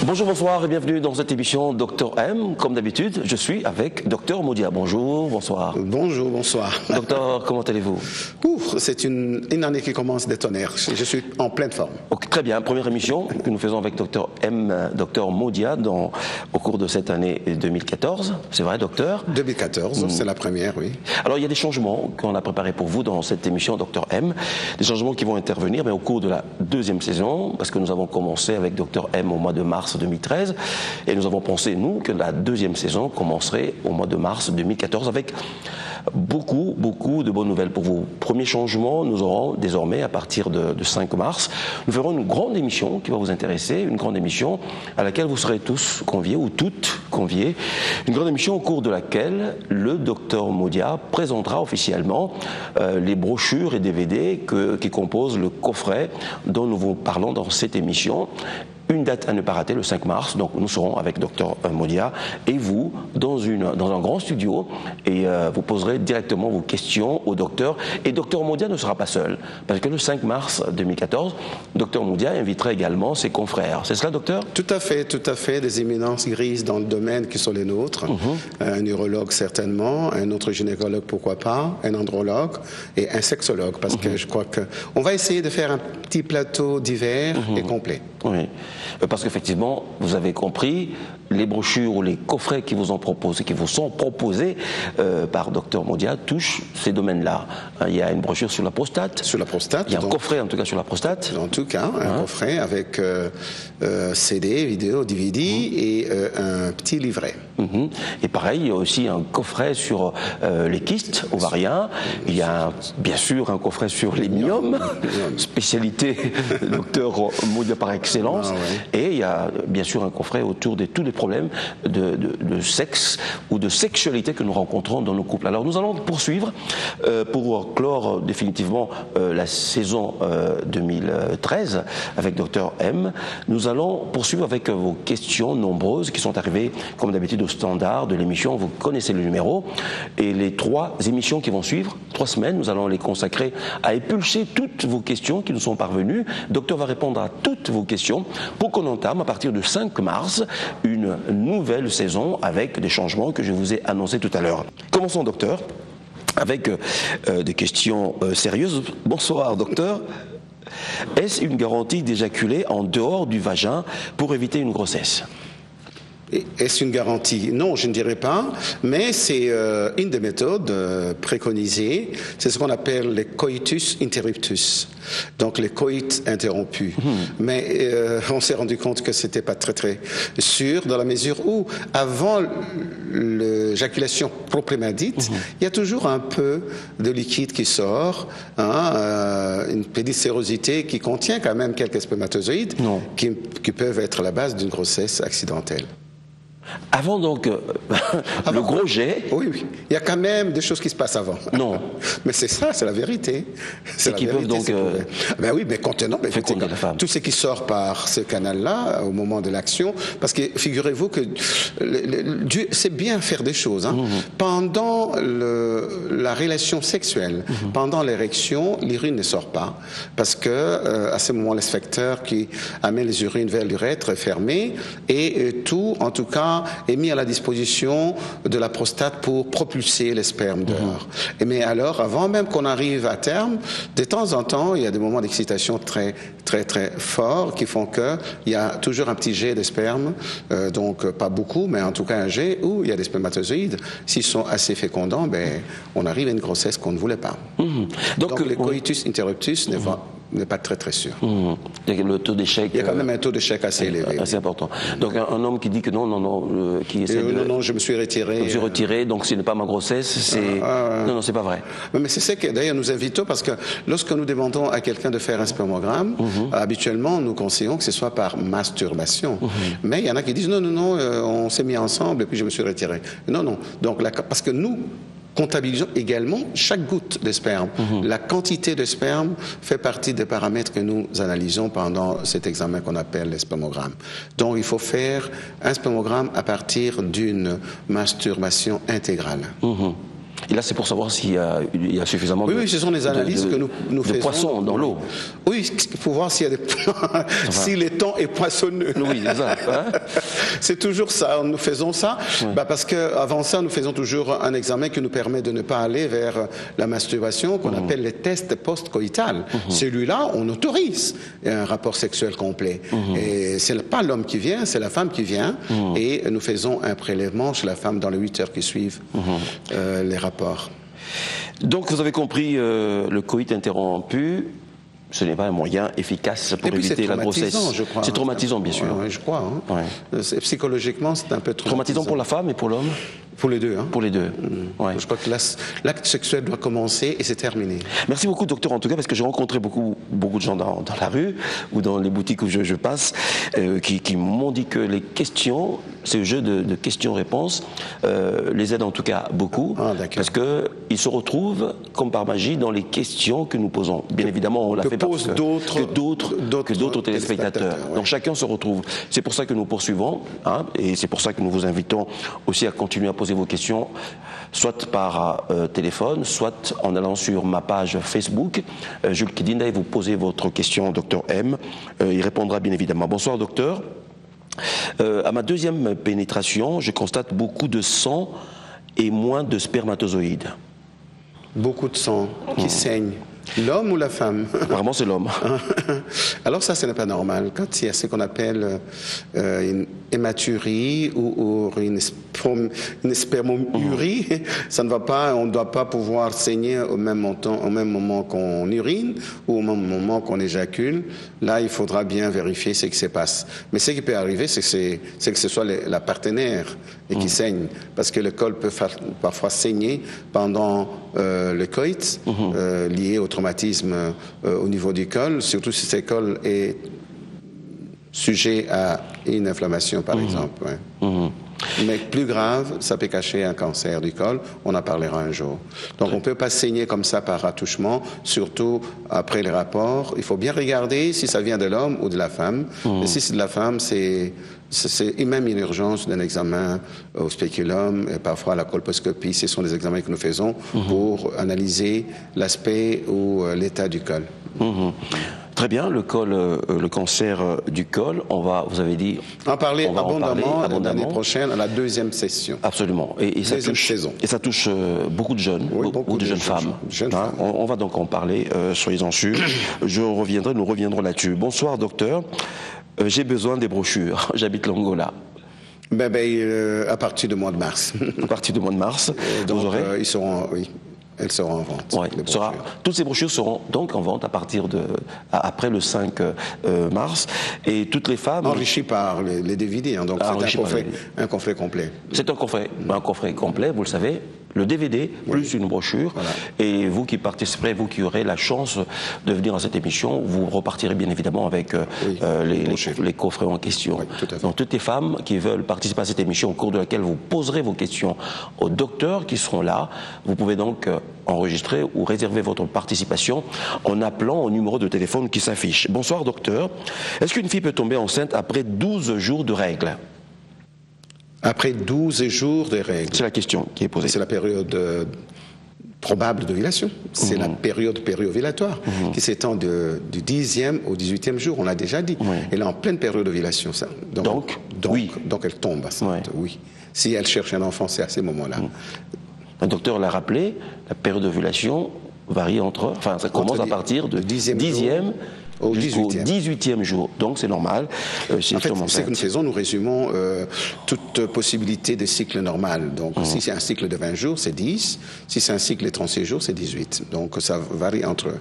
Bonjour, bonsoir et bienvenue dans cette émission Dr M. Comme d'habitude, je suis avec Dr Moudia. Bonjour, bonsoir. Bonjour, bonsoir. Docteur, comment allez-vous? C'est une année qui commence des tonnerres. Je suis en pleine forme. Okay, très bien. Première émission que nous faisons avec Dr M, Dr Moudia, au cours de cette année 2014. C'est vrai, docteur? 2014, c'est la première, oui. Alors, il y a des changements qu'on a préparés pour vous dans cette émission Dr M. Des changements qui vont intervenir mais au cours de la deuxième saison, parce que nous avons commencé avec Dr M au mois de mars 2013 et nous avons pensé, nous, que la deuxième saison commencerait au mois de mars 2014 avec beaucoup de bonnes nouvelles pour vous. Premier changement, nous aurons désormais, à partir de 5 mars, nous ferons une grande émission qui va vous intéresser, une grande émission à laquelle vous serez tous conviés ou toutes conviés. Une grande émission au cours de laquelle le docteur Moudia présentera officiellement les brochures et DVD qui composent le coffret dont nous vous parlons dans cette émission. Une date à ne pas rater, le 5 mars. Donc nous serons avec Dr Moudia et vous dans un grand studio et vous poserez directement vos questions au docteur. Et Dr Moudia ne sera pas seul parce que le 5 mars 2014, Dr Moudia invitera également ses confrères. C'est cela, docteur? Tout à fait. Des éminences grises dans le domaine qui sont les nôtres. Un urologue certainement, un autre gynécologue pourquoi pas, un andrologue et un sexologue parce que je crois qu'on va essayer de faire un petit plateau divers et complet. Oui, parce qu'effectivement, vous avez compris, les brochures ou les coffrets qui vous sont proposés par Dr Moudia touchent ces domaines-là. Il y a une brochure sur la prostate. Sur la prostate. Il y a un coffret en tout cas sur la prostate. En tout cas, un coffret avec CD, vidéo, DVD et un petit livret. Et pareil, il y a aussi un coffret sur les kystes ovariens. Il y a bien sûr un coffret sur les myomes, spécialité Dr Moudia par excellence. Et il y a bien sûr un coffret autour de tous les problèmes de sexe ou de sexualité que nous rencontrons dans nos couples. Alors nous allons poursuivre pour clore définitivement la saison 2013 avec Dr M. Nous allons poursuivre avec vos questions nombreuses qui sont arrivées comme d'habitude au standard de l'émission. Vous connaissez le numéro. Et les 3 émissions qui vont suivre, 3 semaines, nous allons les consacrer à épulcher toutes vos questions qui nous sont parvenues. Le docteur va répondre à toutes vos questions pour qu'on entame à partir du 5 mars une nouvelle saison avec des changements que je vous ai annoncés tout à l'heure. Commençons, docteur, avec des questions sérieuses. Bonsoir, docteur. Est-ce une garantie d'éjaculer en dehors du vagin pour éviter une grossesse ? Est-ce une garantie? Non, je ne dirais pas, mais c'est une des méthodes préconisées. C'est ce qu'on appelle les coitus interruptus, donc les coïts interrompus. Mais on s'est rendu compte que c'était pas très sûr dans la mesure où, avant l'éjaculation proprement dite, il y a toujours un peu de liquide qui sort, une pédicérosité qui contient quand même quelques spermatozoïdes qui peuvent être la base d'une grossesse accidentelle. Avant donc le gros jet. Oui. Il y a quand même des choses qui se passent avant. Non. Mais c'est ça, c'est la vérité. C'est qu'ils peuvent donc. Ben oui, mais contenant. Féconder la femme. Tout ce qui sort par ce canal-là au moment de l'action, parce que figurez-vous que Dieu sait bien faire des choses. Pendant la relation sexuelle, pendant l'érection, l'urine ne sort pas, parce que à ce moment, le sphincter qui amène les urines vers l'urètre est fermé et tout, en tout cas, est mis à la disposition de la prostate pour propulser les spermes dehors. Mais alors, avant même qu'on arrive à terme, de temps en temps, il y a des moments d'excitation très forts qui font qu'il y a toujours un petit jet de sperme, donc pas beaucoup, mais en tout cas un jet où il y a des spermatozoïdes. S'ils sont assez fécondants, on arrive à une grossesse qu'on ne voulait pas. Donc le coitus interruptus n'est pas très sûr. Il y a le taux d'échec. Il y a quand même un taux d'échec assez élevé. Assez important. Donc un homme qui dit que non, qui essaie non, je me suis retiré. Je me suis retiré, donc ce n'est pas ma grossesse, c'est... Non, c'est pas vrai. Mais c'est ça que d'ailleurs nous invitons, parce que lorsque nous demandons à quelqu'un de faire un spermogramme, habituellement nous conseillons que ce soit par masturbation. Mais il y en a qui disent non, on s'est mis ensemble et puis je me suis retiré. Non. Donc parce que nous comptabilisons également chaque goutte de sperme. La quantité de sperme fait partie des paramètres que nous analysons pendant cet examen qu'on appelle le spermogramme. Donc il faut faire un spermogramme à partir d'une masturbation intégrale. Et là, c'est pour savoir s'il y a suffisamment oui, ce sont des analyses que nous faisons. De poissons dans l'eau. Oui, pour voir s'il y a si l'étang est poissonneux. Oui, c'est ça. Hein? C'est toujours ça, nous faisons ça, parce qu'avant ça, nous faisons toujours un examen qui nous permet de ne pas aller vers la masturbation, qu'on appelle les tests post-coïtal. Celui-là, on autorise un rapport sexuel complet. Et c'est pas l'homme qui vient, c'est la femme qui vient, et nous faisons un prélèvement chez la femme dans les 8 heures qui suivent les rapports. Donc, vous avez compris, le coït interrompu, ce n'est pas un moyen efficace pour éviter la grossesse. C'est traumatisant, bien sûr. Oui, je crois. Hein. Psychologiquement, c'est un peu traumatisant pour la femme et pour l'homme? Pour les deux. Hein. Pour les deux. Ouais. Je crois que l'acte sexuel doit commencer et c'est terminé. Merci beaucoup, docteur, en tout cas, parce que j'ai rencontré beaucoup de gens dans la rue ou dans les boutiques où je passe qui m'ont dit que les questions, ce jeu de questions-réponses, les aide en tout cas beaucoup, parce qu'ils se retrouvent, comme par magie, dans les questions que nous posons. Bien évidemment, on l'a fait parce que d'autres téléspectateurs. Donc chacun se retrouve. C'est pour ça que nous poursuivons, hein, et c'est pour ça que nous vous invitons aussi à continuer à poser vos questions, soit par téléphone, soit en allant sur ma page Facebook, Jules Kidinda, et vous posez votre question au docteur M. Il répondra bien évidemment. Bonsoir docteur. À ma deuxième pénétration, je constate beaucoup de sang et moins de spermatozoïdes. Beaucoup de sang qui saigne. L'homme ou la femme? Apparemment, c'est l'homme. Alors ça, ce n'est pas normal. Quand il y a ce qu'on appelle une hématurie ou une spermomurie, ça ne va pas, on ne doit pas pouvoir saigner au même moment qu'on urine ou au même moment qu'on éjacule. Là, il faudra bien vérifier ce qui se passe. Mais ce qui peut arriver, c'est que ce soit la partenaire et qui saigne. Parce que le col peut parfois saigner pendant le coït, lié au traumatisme au niveau du col, surtout si ce col est sujet à une inflammation, par exemple. Ouais. Mais plus grave, ça peut cacher un cancer du col, on en parlera un jour. Donc on ne peut pas saigner comme ça par attouchement, surtout après les rapports. Il faut bien regarder si ça vient de l'homme ou de la femme. Et si c'est de la femme, c'est même une urgence d'un examen au spéculum et parfois à la colposcopie. Ce sont des examens que nous faisons pour analyser l'aspect ou l'état du col. Très bien, le cancer du col, vous avez dit... En parler abondamment l'année prochaine, à la deuxième session. Absolument. Et ça touche beaucoup de jeunes, oui, beaucoup de jeunes femmes. On va donc en parler, soyez-en sûrs. Nous reviendrons là-dessus. Bonsoir, docteur. J'ai besoin des brochures. J'habite l'Angola. À partir du mois de mars. À partir du mois de mars, donc, vous aurez... ils seront... Oui. Elles seront en vente. Ouais, toutes ces brochures seront donc en vente après le 5 mars. Et toutes les femmes... Enrichies par les DVD, hein, donc c'est un coffret complet. C'est un coffret complet, vous le savez. Le DVD, plus une brochure. Voilà. Et vous qui participerez, vous qui aurez la chance de venir à cette émission, vous repartirez bien évidemment avec les coffrets en question. Oui, tout à fait. Donc toutes les femmes qui veulent participer à cette émission au cours de laquelle vous poserez vos questions aux docteurs qui seront là, vous pouvez donc enregistrer ou réserver votre participation en appelant au numéro de téléphone qui s'affiche. Bonsoir docteur. Est-ce qu'une fille peut tomber enceinte après 12 jours de règles ? Après 12 jours de règles. C'est la question qui est posée. C'est la période probable d'ovulation. C'est la période périovulatoire qui s'étend du 10e au 18e jour, on l'a déjà dit. Elle est en pleine période d'ovulation. Donc elle tombe enceinte, oui. Si elle cherche un enfant, c'est à ces moments-là. Le docteur l'a rappelé, la période d'ovulation varie ça commence à partir du 10e au 18e jour. Donc c'est normal. En fait, ce que nous faisons, nous résumons toute possibilité de cycle normal. Donc si c'est un cycle de 20 jours, c'est 10. Si c'est un cycle de 36 jours, c'est 18. Donc ça varie entre eux.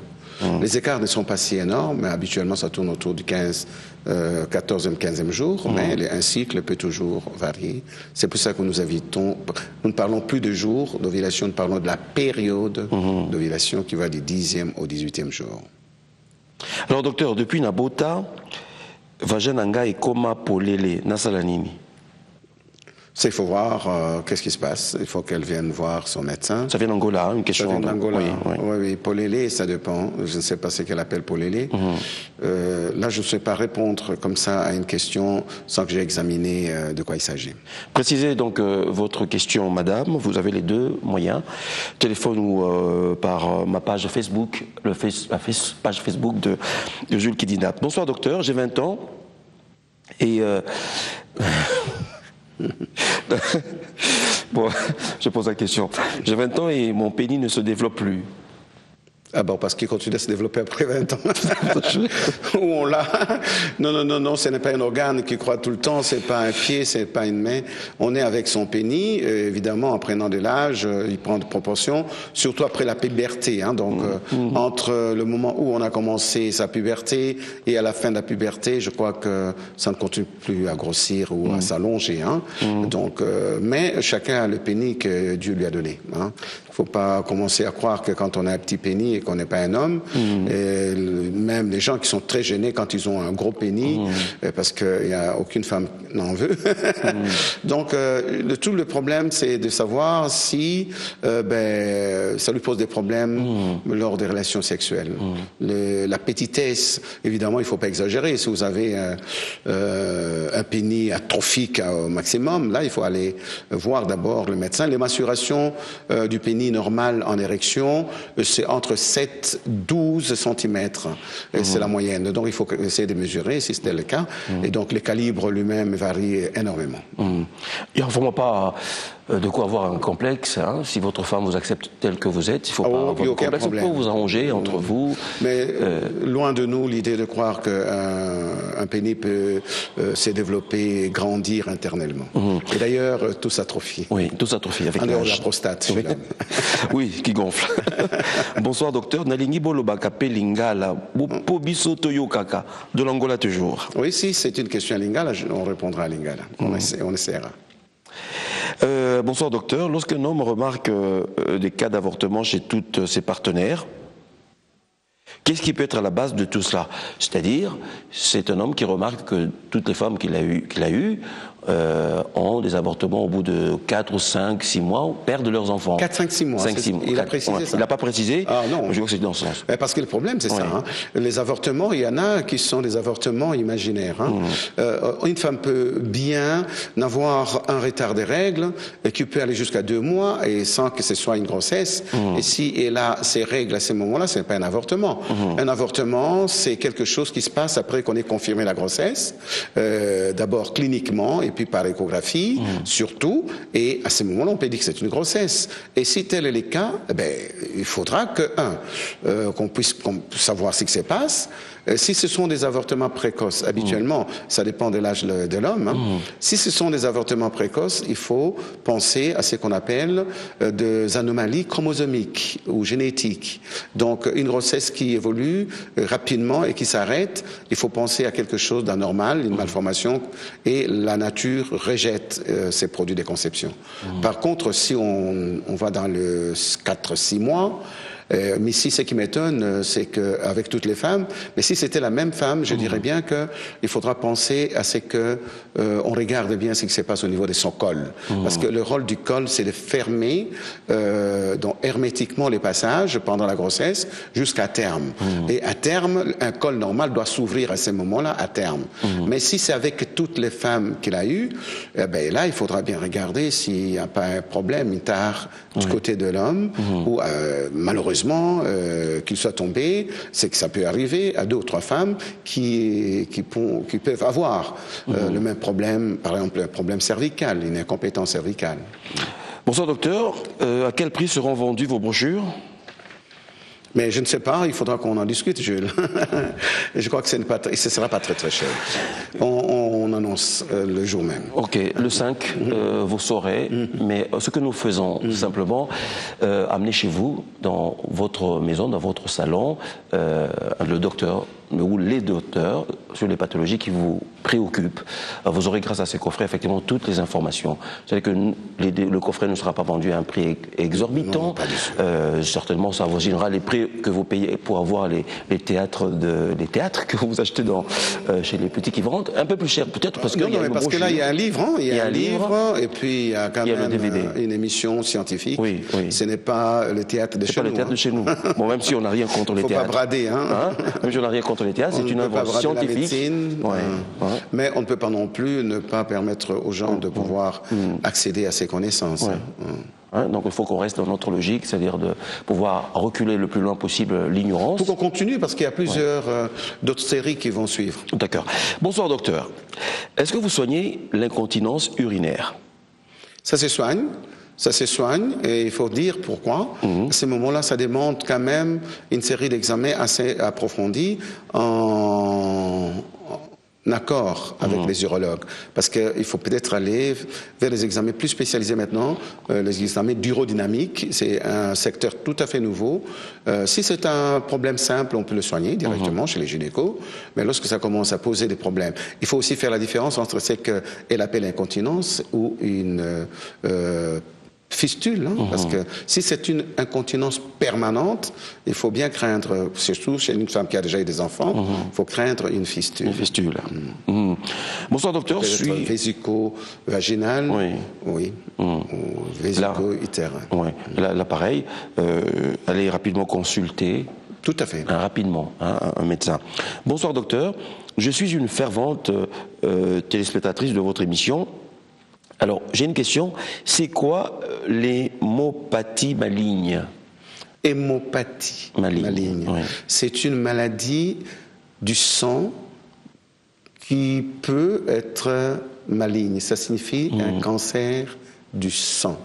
Les écarts ne sont pas si énormes, mais habituellement ça tourne autour du 14e, 15e jour, mais un cycle peut toujours varier. C'est pour ça que nous invitons, nous ne parlons plus de jours d'ovulation, nous parlons de la période d'ovulation qui va du 10e au 18e jour. Alors docteur, depuis Nabota, vagin nanga et koma polele nasala nini? Il faut voir qu'est-ce qui se passe. Il faut qu'elle vienne voir son médecin. Ça vient d'Angola, une question. Ça vient d'Angola. Oui. Oui, polélé, ça dépend. Je ne sais pas ce qu'elle appelle polélé. Là, je ne sais pas répondre comme ça à une question sans que j'ai examiné de quoi il s'agit. Précisez donc votre question, madame. Vous avez les deux moyens. Téléphone ou par ma page Facebook, la page Facebook de Jules Kidinap. Bonsoir, docteur. J'ai 20 ans et... Bon, je pose la question. J'ai 20 ans et mon pénis ne se développe plus. Ah bon, parce qu'il continue à se développer après 20 ans. Où on l'a. Non, ce n'est pas un organe qui croît tout le temps, c'est pas un pied, c'est pas une main. On est avec son pénis, évidemment, en prenant de l'âge, il prend de proportions, surtout après la puberté. Hein, donc, entre le moment où on a commencé sa puberté et à la fin de la puberté, je crois que ça ne continue plus à grossir ou à s'allonger. Hein. Donc, mais chacun a le pénis que Dieu lui a donné. Hein. Il ne faut pas commencer à croire que quand on a un petit pénis et qu'on n'est pas un homme, et même les gens qui sont très gênés quand ils ont un gros pénis, parce qu'il n'y a aucune femme n'en veut. Donc, tout le problème, c'est de savoir si ça lui pose des problèmes lors des relations sexuelles. La petitesse, évidemment, il ne faut pas exagérer. Si vous avez un pénis atrophique au maximum, là, il faut aller voir d'abord le médecin. Les mensurations du pénis normal en érection, c'est entre 7 et 12 cm. C'est la moyenne. Donc, il faut essayer de mesurer si c'était le cas. Et donc, le calibre lui-même varie énormément. Il n'y a vraiment pas de quoi avoir un complexe. Hein. Si votre femme vous accepte tel que vous êtes, il ne faut pas avoir de complexe. Problème. Vous pouvez vous arranger entre vous. Mais loin de nous l'idée de croire qu'un pénis peut se développer, grandir internellement. Et d'ailleurs, tout s'atrophie. Oui, tout s'atrophie avec l'âge. La prostate. Oui. Oui, qui gonfle. Bonsoir, docteur. Nalingi Bolobaka Lingala, Pobiso Toyokaka, de l'Angola toujours. Oui, si c'est une question à Lingala, on répondra à Lingala. On essaiera. Bonsoir, docteur. Lorsqu'un homme remarque des cas d'avortement chez tous ses partenaires, qu'est-ce qui peut être à la base de tout cela? C'est-à-dire, c'est un homme qui remarque que toutes les femmes qu'il a eues ont des avortements au bout de 4 ou 5, 6 mois, perdent leurs enfants. 4, 5, 6 mois. 5, 6 mois. Il a précisé ça. Il n'a pas précisé. Ah non. Je vois que c'est dans ce sens. Parce que le problème, c'est ça. Hein. Les avortements, il y en a qui sont des avortements imaginaires. Hein. Une femme peut bien n'avoir un retard des règles qui peut aller jusqu'à 2 mois et sans que ce soit une grossesse. Et si elle a ces règles à ce moment-là, ce n'est pas un avortement. Un avortement, c'est quelque chose qui se passe après qu'on ait confirmé la grossesse, d'abord cliniquement et puis par échographie, surtout, et à ce moment-là, on peut dire que c'est une grossesse. Et si tel est le cas, il faudra qu'on puisse savoir ce qui se passe. Si ce sont des avortements précoces, habituellement, ça dépend de l'âge de l'homme. Hein. Si ce sont des avortements précoces, il faut penser à ce qu'on appelle des anomalies chromosomiques ou génétiques. Donc, une grossesse qui évolue rapidement et qui s'arrête, il faut penser à quelque chose d'anormal, une malformation, et la nature rejette ces produits de conception. Par contre, si on va dans le 4-6 mois, mais ici, ce qui m'étonne, c'est qu'avec toutes les femmes, mais si c'était la même femme, je dirais bien qu'il faudra penser à ce qu'on regarde bien ce qui se passe au niveau de son col. Parce que le rôle du col, c'est de fermer donc hermétiquement les passages pendant la grossesse jusqu'à terme. Et à terme, un col normal doit s'ouvrir à ce moment-là, à terme. Mais si c'est avec toutes les femmes qu'il a eues, là, il faudra bien regarder s'il n'y a pas un problème, une tare du côté de l'homme, ou malheureusement, qu'il soit tombé, c'est que ça peut arriver à 2 ou 3 femmes qui peuvent avoir le même problème, par exemple un problème cervical, une incompétence cervicale. Bonsoir docteur, à quel prix seront vendues vos brochures? Mais je ne sais pas, il faudra qu'on en discute, Jules. Je crois que ce ne sera pas très très cher. On annonce le jour même. Ok, le 5, vous saurez, mais ce que nous faisons, simplement, amener chez vous, dans votre maison, dans votre salon, le docteur ou les docteurs sur les pathologies qui vous préoccupent. Vous aurez grâce à ces coffrets effectivement toutes les informations. C'est-à-dire que le coffret ne sera pas vendu à un prix exorbitant. Non, certainement, ça avoisinera les prix que vous payez pour avoir les théâtres que vous achetez chez les petits qui vendent. Un peu plus cher peut-être parce que parce que là il y a un livre, hein, il y a un livre et puis il y a quand même le DVD. Une émission scientifique. Oui. Ce n'est pas le théâtre de chez nous. C'est pas le théâtre de chez nous. Bon, même si on n'a rien contre les théâtres. Faut pas brader, hein. Même si on n'a rien contre les théâtres, c'est une œuvre scientifique. Mais on ne peut pas non plus ne pas permettre aux gens de pouvoir accéder à ces connaissances. Donc il faut qu'on reste dans notre logique, c'est-à-dire de pouvoir reculer le plus loin possible l'ignorance. Il faut qu'on continue parce qu'il y a plusieurs d'autres séries qui vont suivre. D'accord. Bonsoir docteur. Est-ce que vous soignez l'incontinence urinaire? Ça se soigne. Ça se soigne et il faut dire pourquoi. À ce moment-là, ça demande quand même une série d'examens assez approfondis en accord avec les urologues. Parce qu'il faut peut-être aller vers les examens plus spécialisés maintenant, les examens d'urodynamique. C'est un secteur tout à fait nouveau. Si c'est un problème simple, on peut le soigner directement chez les gynécos. Mais lorsque ça commence à poser des problèmes, il faut aussi faire la différence entre ce qu'elle appelle incontinence ou une fistule, hein, parce que si c'est une incontinence permanente, il faut bien craindre, surtout chez une femme qui a déjà eu des enfants, il faut craindre une fistule. Une fistule. Bonsoir docteur, je suis vésico-vaginal, oui, ou vésico-utérin. Là, pareil, allez rapidement consulter. Tout à fait. Rapidement, un médecin. Bonsoir docteur, je suis une fervente téléspectatrice de votre émission. Alors, j'ai une question. C'est quoi l'hémopathie maligne? Hémopathie maligne. C'est une maladie du sang qui peut être maligne. Ça signifie un cancer du sang.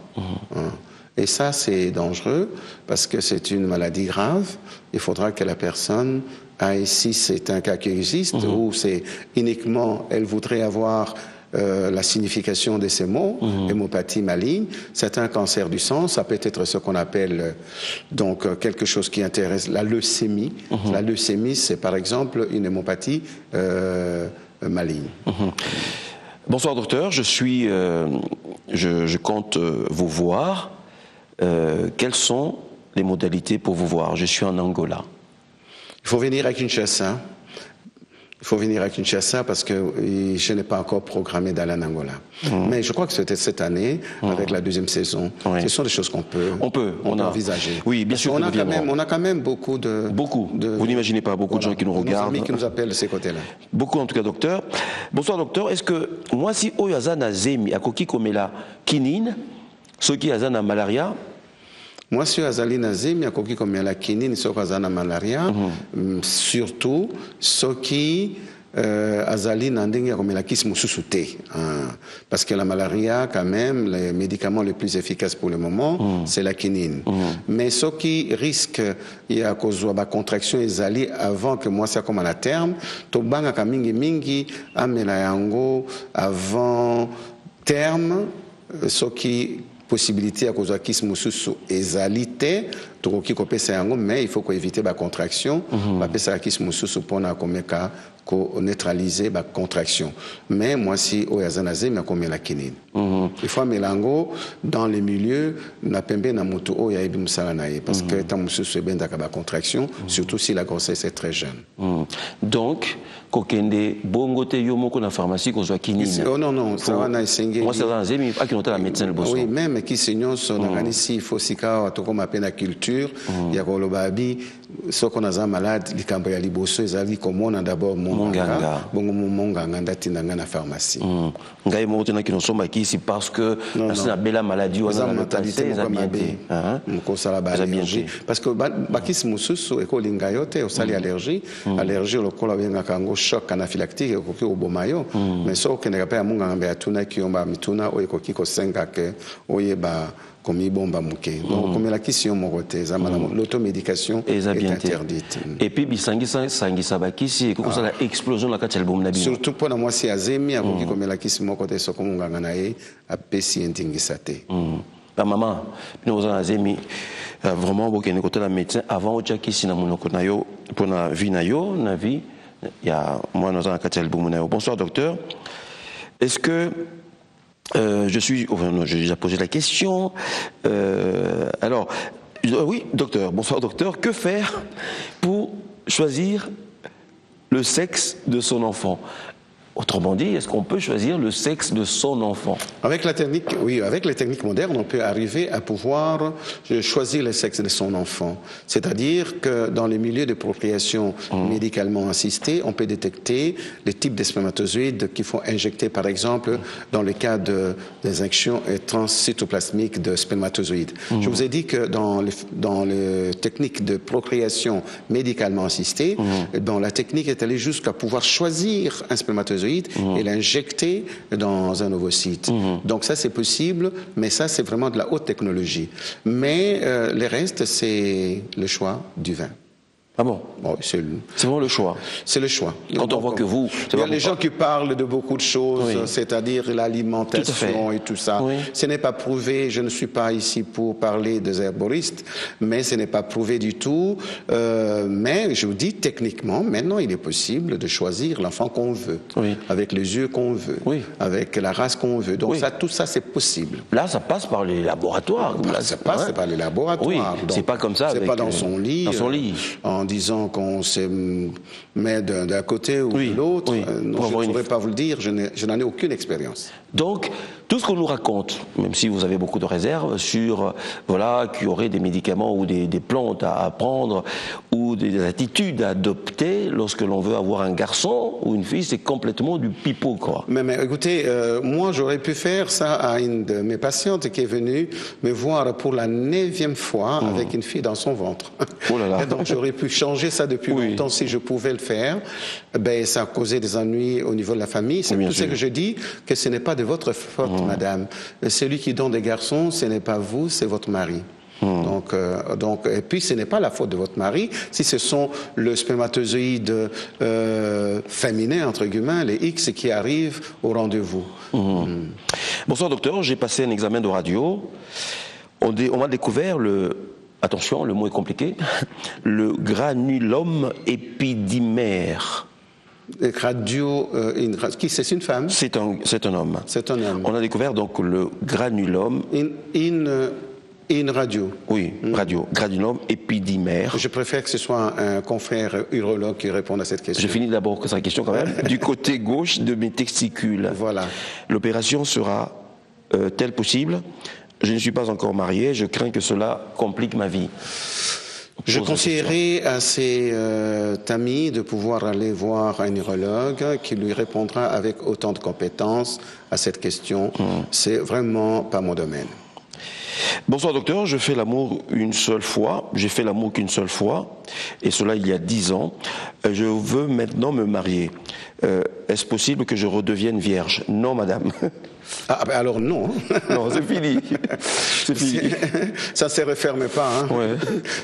Et ça, c'est dangereux parce que c'est une maladie grave. Il faudra que la personne aille, si c'est un cas qui existe, ou c'est uniquement, elle voudrait avoir la signification de ces mots, hémopathie maligne, c'est un cancer du sang, ça peut être ce qu'on appelle donc quelque chose qui intéresse la leucémie. La leucémie, c'est par exemple une hémopathie maligne. Bonsoir docteur, je compte vous voir. Quelles sont les modalités pour vous voir? Je suis en Angola. Il faut venir à Kinshasa. Il faut venir à Kinshasa parce que je n'ai pas encore programmé d'aller en Angola. Mais je crois que c'était cette année, avec la deuxième saison. Ce sont des choses qu'on peut, envisager. Oui, bien sûr. On a quand même beaucoup de... Vous n'imaginez pas, beaucoup de gens qui nous regardent. Des amis qui nous appellent de ces côtés-là. Beaucoup en tout cas, docteur. Bonsoir docteur. Est-ce que moi, si Oyazana Zemi, à Koki Komela, Kinine, ceux qui Azana malaria, moi, si azali nazemi akoki komela kinini soko azana malaria, surtout ceux qui azali nandenge komela kisi mususu te. Parce que la malaria, quand même, les médicaments les plus efficaces pour le moment, c'est la quinine. Mais ceux qui risquent ya kozwa ba contraction ezali avant que moi ça comme à la terme, to banga ka mingi amela yango avant terme, ceux qui possibilité à cause de kis mususu ezalité tokoki kopesa yango, mais il faut éviter la contraction ba pesa kis mususu pona komeka ko neutraliser la contraction. Mais moi si oyazanaze mais comme la kinine il faut melango dans les milieux na pembe na mutu oya ebi musala nae parce que tant mususu benda ka ba contraction surtout si la grossesse est très jeune. Donc kokende bongote yo moko na pharmacie ko zwa kinine. Oh non ça va na esengeli. Moi ça zemi pas kinota la médecin le bosso. Oui même qui seigneur son organisi il faut sika to comme appelle la culture ya ko lobabi so qu'on a malade likambo ya liboso ezali komona d'abord monganga bongo monganga ndatinda na pharmacie. Ngai mo tena kinosomba kisi parce que c'est une belle maladie ou une mentalité parce que bakisi mususu ekolinga yote osali allergie lokola benga kango choc anaphylactique ekoki obomayo mais so keneka pe munganga be atuna kiomba mituna o ekoki ko senga ke oyeba comme bomba muke. Donc comme la question morote l'automédication est interdite. Et puis bisangisa sangisa bakisi ko ça la explosion la kati album na bino. Surtout pour moi si azemi akoki comme la question morote so komunganga na ye apesi endingisa te. La maman nous on azemi vraiment bokene côté la médecin avant o chakisi na monoko na yo pour na vie na yo na vie Il y a moi, Nozan Katel Boumounao. Bonsoir, docteur. Est-ce que j'ai déjà posé la question. Oui, docteur. Bonsoir, docteur. Que faire pour choisir le sexe de son enfant? Autrement dit, est-ce qu'on peut choisir le sexe de son enfant? Avec la technique, oui, avec les techniques modernes, on peut arriver à pouvoir choisir le sexe de son enfant. C'est-à-dire que dans les milieux de procréation médicalement assistée, on peut détecter les types de spermatozoïdes qu'il faut injecter, par exemple, dans le cas des injections transcytoplasmiques de spermatozoïdes. Je vous ai dit que dans les techniques de procréation médicalement assistée, la technique est allée jusqu'à pouvoir choisir un spermatozoïde et l'injecter dans un ovocyte. Donc ça c'est possible, mais ça c'est vraiment de la haute technologie. Mais le reste c'est le choix du vin. Ah bon? C'est vraiment le choix. C'est le choix. Quand on voit que vous... Il y a les gens qui parlent de beaucoup de choses, c'est-à-dire l'alimentation et tout ça. Oui. Ce n'est pas prouvé, je ne suis pas ici pour parler des herboristes, mais ce n'est pas prouvé du tout. Mais je vous dis, techniquement, maintenant, il est possible de choisir l'enfant qu'on veut, avec les yeux qu'on veut, avec la race qu'on veut. Donc tout ça, c'est possible. Là, ça passe par les laboratoires. Là, ça passe par les laboratoires. Oui, c'est pas comme ça. C'est pas dans son lit. Dans son lit. En disant qu'on se met d'un côté ou de l'autre. Non, je ne pourrais pas vous le dire, je n'en ai aucune expérience. Donc, tout ce qu'on nous raconte, même si vous avez beaucoup de réserves sur, qu'il y aurait des médicaments ou des plantes à prendre ou des attitudes à adopter lorsque l'on veut avoir un garçon ou une fille, c'est complètement du pipeau, quoi. Mais écoutez, moi, j'aurais pu faire ça à une de mes patientes qui est venue me voir pour la 9e fois avec une fille dans son ventre. Oh là là. Et donc, j'aurais pu changer ça depuis longtemps si je pouvais le faire. Ça a causé des ennuis au niveau de la famille. C'est tout ce que je dis, que ce n'est pas de votre faute, madame. Celui qui donne des garçons, ce n'est pas vous, c'est votre mari. Donc, et puis ce n'est pas la faute de votre mari si ce sont le spermatozoïde féminin, entre guillemets, les X qui arrivent au rendez-vous. Bonsoir docteur, j'ai passé un examen de radio. On m'a découvert attention, le mot est compliqué, le granulome épidymère. C'est une femme? C'est un homme. C'est un homme. On a découvert donc le granulome. Une radio. Oui, granulome épidymère. Je préfère que ce soit un confrère urologue qui réponde à cette question. Je finis d'abord sa question quand même. Du côté gauche de mes testicules. Voilà. L'opération sera-t-elle possible? Je ne suis pas encore marié, je crains que cela complique ma vie. Je conseillerais à ses amis de pouvoir aller voir un urologue qui lui répondra avec autant de compétences à cette question. C'est vraiment pas mon domaine. Bonsoir docteur, je fais l'amour une seule fois, j'ai fait l'amour qu'une seule fois, et cela il y a 10 ans. Je veux maintenant me marier. Est-ce possible que je redevienne vierge? Non, madame. Ah, ben alors non. Non, c'est fini. C'est fini. Ça ne se referme pas. Hein.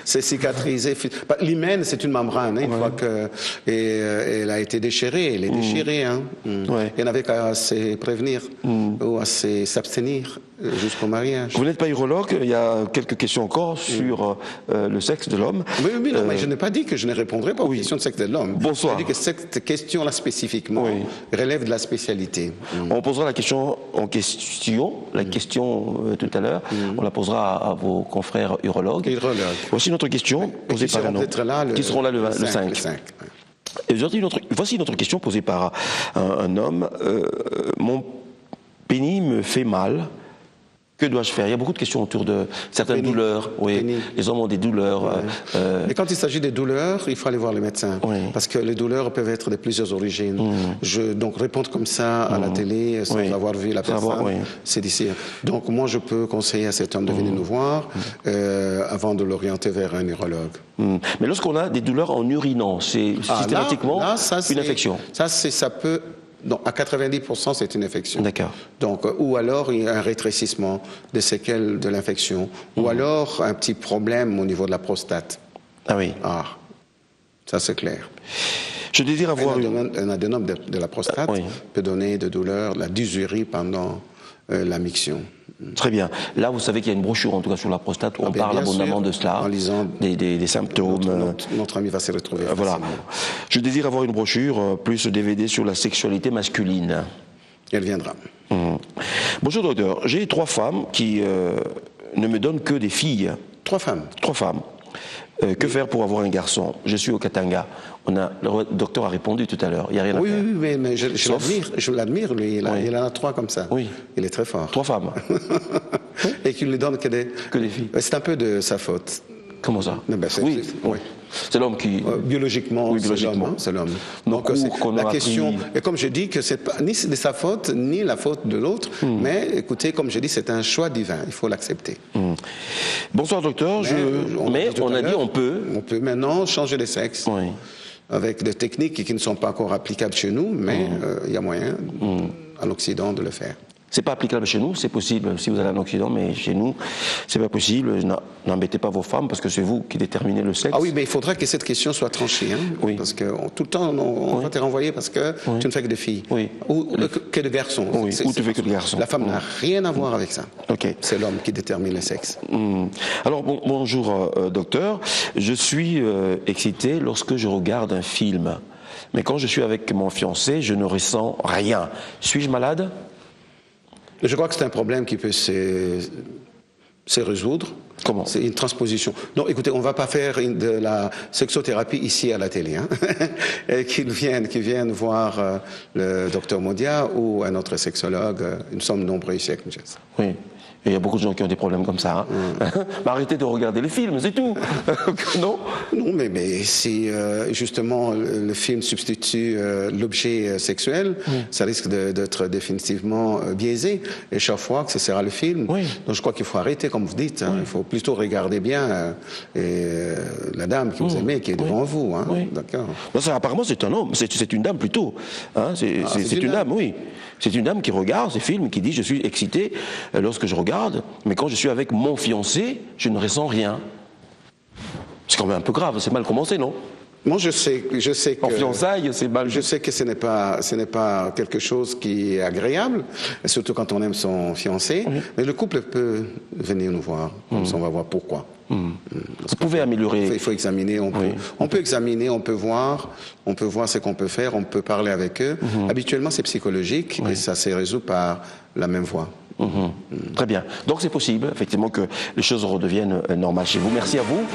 C'est cicatrisé. L'hymen, c'est une membrane. Une fois qu'elle a été déchirée, elle est déchirée. Hein. Il n'y en avait qu'à se prévenir ou à s'abstenir jusqu'au mariage. Vous n'êtes pas urologue, il y a quelques questions encore sur le sexe de l'homme. Oui, non, mais je n'ai pas dit que je ne répondrai pas aux questions de sexe de l'homme. Bonsoir. J'ai dit que cette question-là spécifiquement relève de la spécialité. On posera la question tout à l'heure, on la posera à vos confrères urologues. Voici notre question posée par un homme, qui seront là le 5. Voici notre question posée par un homme. Mon pénis me fait mal. Que dois-je faire? Il y a beaucoup de questions autour de certaines douleurs. Les hommes ont des douleurs. Et quand il s'agit des douleurs, il faut aller voir le médecin. Parce que les douleurs peuvent être de plusieurs origines. Donc répondre comme ça à la télé, sans avoir vu la personne, c'est difficile. Donc moi, je peux conseiller à cet homme de venir nous voir avant de l'orienter vers un urologue. Mais lorsqu'on a des douleurs en urinant, c'est systématiquement une infection. Ça peut... Donc, à 90%, c'est une infection. D'accord. Donc, ou alors, il y a un rétrécissement des séquelles de l'infection. Ou alors, un petit problème au niveau de la prostate. Ah oui. Ça, c'est clair. Je désire avoir un adénome de la prostate peut donner de douleurs, la dysurie pendant la miction. Très bien. Là, vous savez qu'il y a une brochure, en tout cas sur la prostate, où on bien parle abondamment sûr, de cela, en lisant des symptômes. Notre ami va se retrouver. Voilà. facilement. Je désire avoir une brochure, plus DVD sur la sexualité masculine. Elle viendra. Bonjour docteur, j'ai 3 femmes qui ne me donnent que des filles. 3 femmes. 3 femmes. Que faire pour avoir un garçon? Je suis au Katanga. Le docteur a répondu tout à l'heure. Il n'y a rien à faire. Oui, mais je l'admire, lui. Il en a 3 comme ça. Oui. Il est très fort. 3 femmes. Et qu'il ne lui donne que des filles. C'est un peu de sa faute. Comment ça? Oui. C'est l'homme qui... Biologiquement, oui, c'est l'homme. Donc, la question... Et comme je dis, que c'est pas ni de sa faute, ni la faute de l'autre, mais écoutez, comme je dis, c'est un choix divin. Il faut l'accepter. Bonsoir, docteur. Mais on a dit on peut... On peut maintenant changer de sexe. Oui. Avec des techniques qui ne sont pas encore applicables chez nous, mais il y a moyen, en Occident, de le faire. C'est pas applicable chez nous, c'est possible si vous allez en Occident, mais chez nous, c'est pas possible. N'embêtez pas vos femmes parce que c'est vous qui déterminez le sexe. Ah oui, mais il faudra que cette question soit tranchée, hein, oui. Parce que tout le temps, on va te renvoyer parce que tu ne fais que des filles. Oui. Ou que de garçons. Oui. Ou tu fais que de garçons. La femme n'a rien à voir avec ça. Okay. C'est l'homme qui détermine le sexe. Alors, bonjour, docteur. Je suis excité lorsque je regarde un film. Mais quand je suis avec mon fiancé, je ne ressens rien. Suis-je malade? Je crois que c'est un problème qui peut se résoudre. Comment? C'est une transposition. Non, écoutez, on ne va pas faire de la sexothérapie ici à la télé. Hein. Et qu'ils viennent voir le docteur Modia ou un autre sexologue. Nous sommes nombreux ici à Kinshasa. Oui. Et il y a beaucoup de gens qui ont des problèmes comme ça. Hein. Mais arrêtez de regarder les films, c'est tout. Non? Non, mais si justement le film substitue l'objet sexuel, ça risque d'être définitivement biaisé. Et chaque fois que ce sera le film. Oui. Donc je crois qu'il faut arrêter, comme vous dites. Hein. Il faut plutôt regarder bien la dame que vous aimez, qui est devant vous. Hein. Oui. D'accord. Apparemment, c'est un homme. C'est une dame plutôt. Hein. C'est une dame, oui. C'est une dame qui regarde ces films, qui dit « je suis excité lorsque je regarde, mais quand je suis avec mon fiancé, je ne ressens rien ». C'est quand même un peu grave, c'est mal commencé, non? Moi, je sais que... En fiançailles, c'est mal. Je sais que ce n'est pas quelque chose qui est agréable, surtout quand on aime son fiancé, mais le couple peut venir nous voir, comme ça on va voir pourquoi. Vous pouvez améliorer. Il faut examiner, on peut examiner, on peut voir ce qu'on peut faire, on peut parler avec eux. Habituellement, c'est psychologique et ça se résout par la même voie. Très bien. Donc c'est possible, effectivement, que les choses redeviennent normales chez vous. Merci à vous.